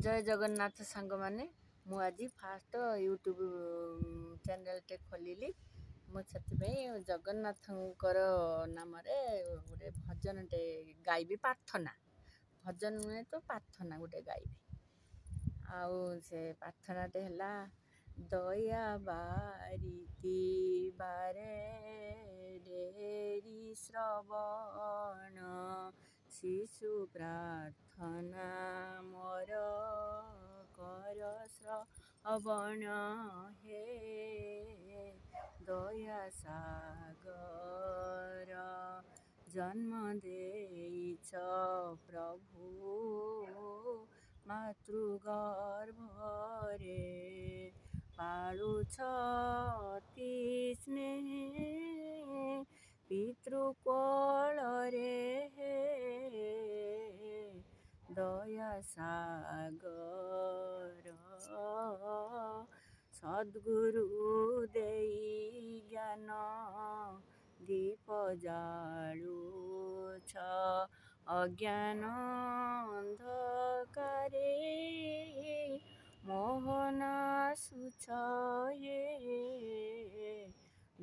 जय जगन्नाथ सांग मैंने मु आज फास्ट यूट्यूब चैनल खोलिली मुझे जगन्नाथ नाम गोटे भजन टे गायबी प्रार्थना भजन नुहे तो प्रार्थना गोटे गायबी आउ से प्रार्थना टे है दया बारिकी बारे डेरी श्रवण शिशु प्रार्थना मोर कर श्रवण हे दया सागर जन्म देइछ प्रभु मातृगर्भरे पालुछ अति स्नेह पितृकोଳରେ दया सागर सद्गुरु देई ज्ञान दीप जालुछ अज्ञान अंधकारे मोहनासुछ हे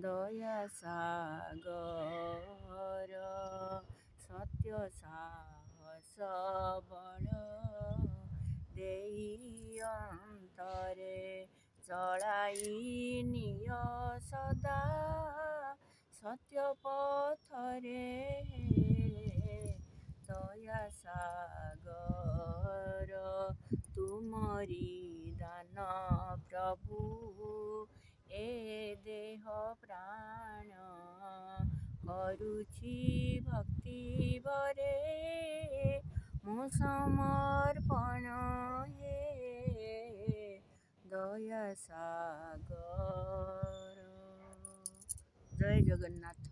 दया सागर सत्य साहस बल देई अंतरे चलाई निय सदा सत्य पथरे दया सागर तुमरी दान प्रभु ए देह प्राण करुछि भक्ति भरे मु समर्पण हे दया सागर। जय जगन्नाथ।